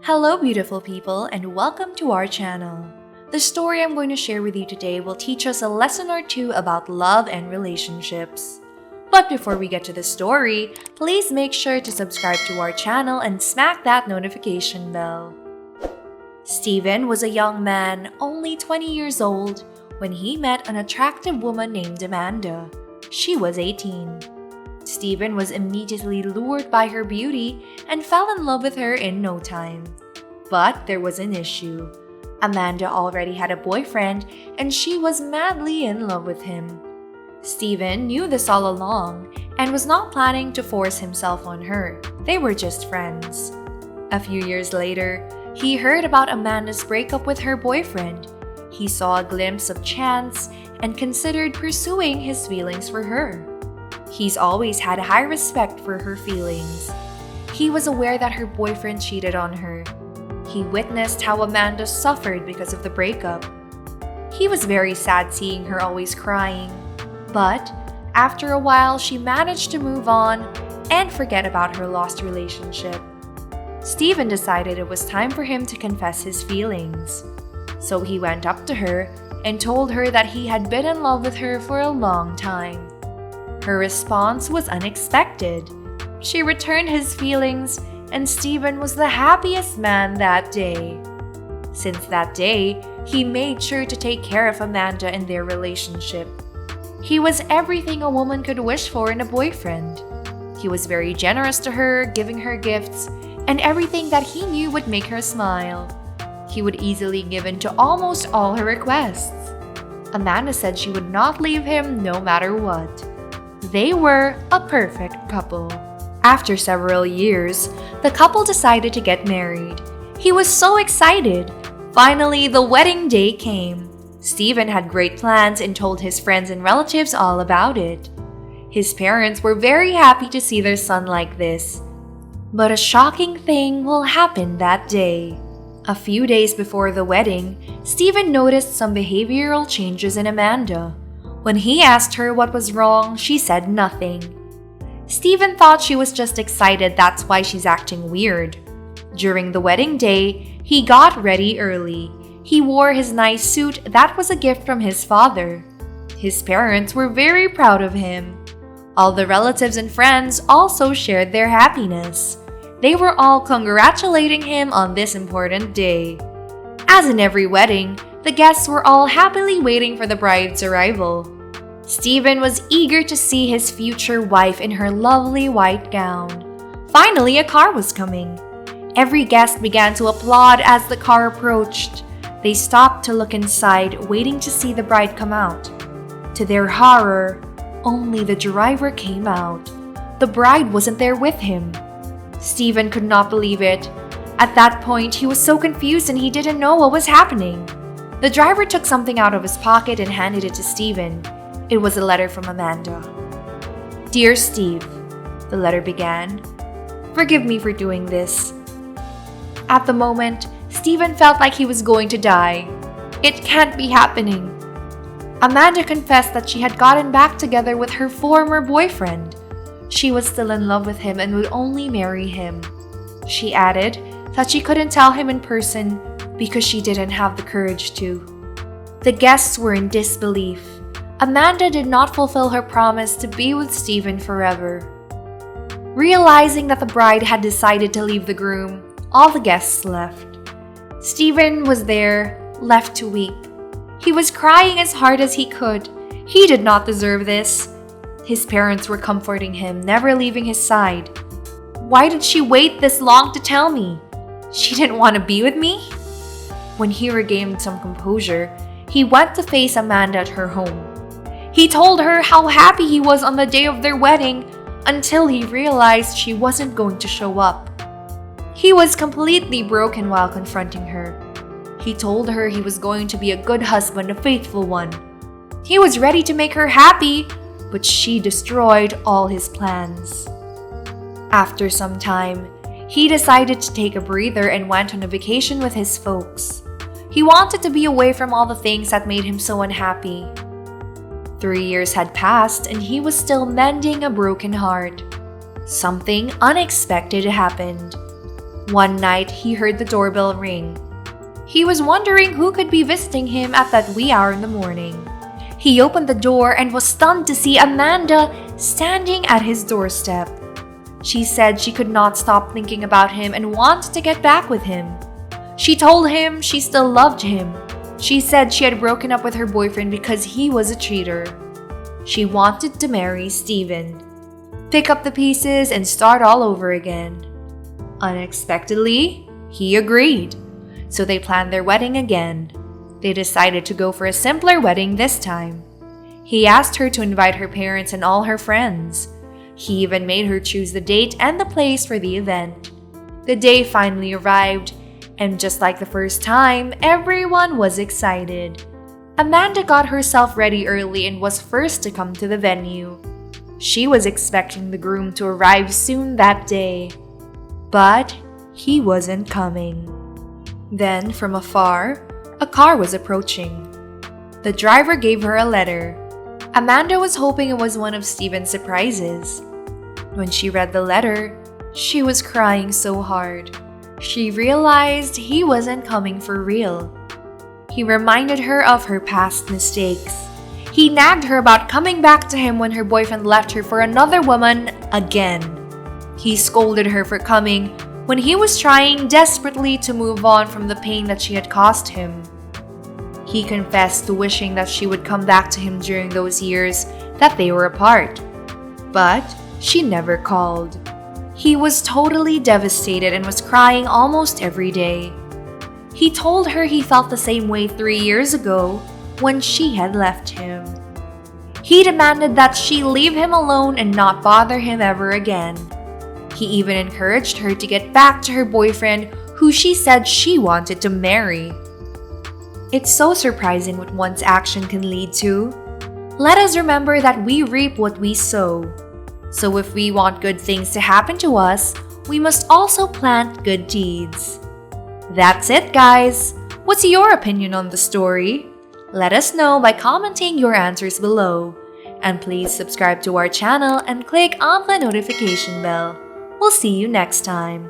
Hello beautiful people and welcome to our channel. The story I'm going to share with you today will teach us a lesson or two about love and relationships. But before we get to the story, please make sure to subscribe to our channel and smack that notification bell. Steven was a young man, only 20 years old, when he met an attractive woman named Amanda. She was 18. Steven was immediately lured by her beauty and fell in love with her in no time. But there was an issue. Amanda already had a boyfriend and she was madly in love with him. Steven knew this all along and was not planning to force himself on her. They were just friends. A few years later, he heard about Amanda's breakup with her boyfriend. He saw a glimpse of chance and considered pursuing his feelings for her. He's always had a high respect for her feelings. He was aware that her boyfriend cheated on her. He witnessed how Amanda suffered because of the breakup. He was very sad seeing her always crying. But after a while, she managed to move on and forget about her lost relationship. Steven decided it was time for him to confess his feelings. So he went up to her and told her that he had been in love with her for a long time. Her response was unexpected. She returned his feelings, and Steven was the happiest man that day. Since that day, he made sure to take care of Amanda in their relationship. He was everything a woman could wish for in a boyfriend. He was very generous to her, giving her gifts, and everything that he knew would make her smile. He would easily give in to almost all her requests. Amanda said she would not leave him no matter what. They were a perfect couple. After several years, the couple decided to get married. He was so excited. Finally, the wedding day came. Steven had great plans and told his friends and relatives all about it. His parents were very happy to see their son like this. But a shocking thing will happen that day. A few days before the wedding, Steven noticed some behavioral changes in Amanda. When he asked her what was wrong, she said nothing. Steven thought she was just excited, that's why she's acting weird. During the wedding day, he got ready early. He wore his nice suit that was a gift from his father. His parents were very proud of him. All the relatives and friends also shared their happiness. They were all congratulating him on this important day. As in every wedding, the guests were all happily waiting for the bride's arrival. Steven was eager to see his future wife in her lovely white gown. Finally, a car was coming. Every guest began to applaud as the car approached. They stopped to look inside, waiting to see the bride come out. To their horror, only the driver came out. The bride wasn't there with him. Steven could not believe it. At that point, he was so confused and he didn't know what was happening. The driver took something out of his pocket and handed it to Steven. It was a letter from Amanda. "Dear Steve," the letter began, "forgive me for doing this." At the moment, Steven felt like he was going to die. It can't be happening. Amanda confessed that she had gotten back together with her former boyfriend. She was still in love with him and would only marry him. She added that she couldn't tell him in person because she didn't have the courage to. The guests were in disbelief. Amanda did not fulfill her promise to be with Steven forever. Realizing that the bride had decided to leave the groom, all the guests left. Steven was there, left to weep. He was crying as hard as he could. He did not deserve this. His parents were comforting him, never leaving his side. Why did she wait this long to tell me? She didn't want to be with me? When he regained some composure, he went to face Amanda at her home. He told her how happy he was on the day of their wedding until he realized she wasn't going to show up. He was completely broken while confronting her. He told her he was going to be a good husband, a faithful one. He was ready to make her happy, but she destroyed all his plans. After some time, he decided to take a breather and went on a vacation with his folks. He wanted to be away from all the things that made him so unhappy. 3 years had passed and he was still mending a broken heart. Something unexpected happened. One night, he heard the doorbell ring. He was wondering who could be visiting him at that wee hour in the morning. He opened the door and was stunned to see Amanda standing at his doorstep. She said she could not stop thinking about him and wanted to get back with him. She told him she still loved him. She said she had broken up with her boyfriend because he was a cheater. She wanted to marry Steven, pick up the pieces and start all over again. Unexpectedly, he agreed. So they planned their wedding again. They decided to go for a simpler wedding this time. He asked her to invite her parents and all her friends. He even made her choose the date and the place for the event. The day finally arrived, and just like the first time, everyone was excited. Amanda got herself ready early and was first to come to the venue. She was expecting the groom to arrive soon that day, but he wasn't coming. Then, from afar, a car was approaching. The driver gave her a letter. Amanda was hoping it was one of Steven's surprises. When she read the letter, she was crying so hard. She realized he wasn't coming for real. He reminded her of her past mistakes. He nagged her about coming back to him when her boyfriend left her for another woman again. He scolded her for coming when he was trying desperately to move on from the pain that she had caused him. He confessed to wishing that she would come back to him during those years that they were apart. But she never called. He was totally devastated and was crying almost every day. He told her he felt the same way 3 years ago when she had left him. He demanded that she leave him alone and not bother him ever again. He even encouraged her to get back to her boyfriend, who she said she wanted to marry. It's so surprising what one's action can lead to. Let us remember that we reap what we sow. So if we want good things to happen to us, we must also plant good deeds. That's it, guys. What's your opinion on the story? Let us know by commenting your answers below. And please subscribe to our channel and click on the notification bell. We'll see you next time.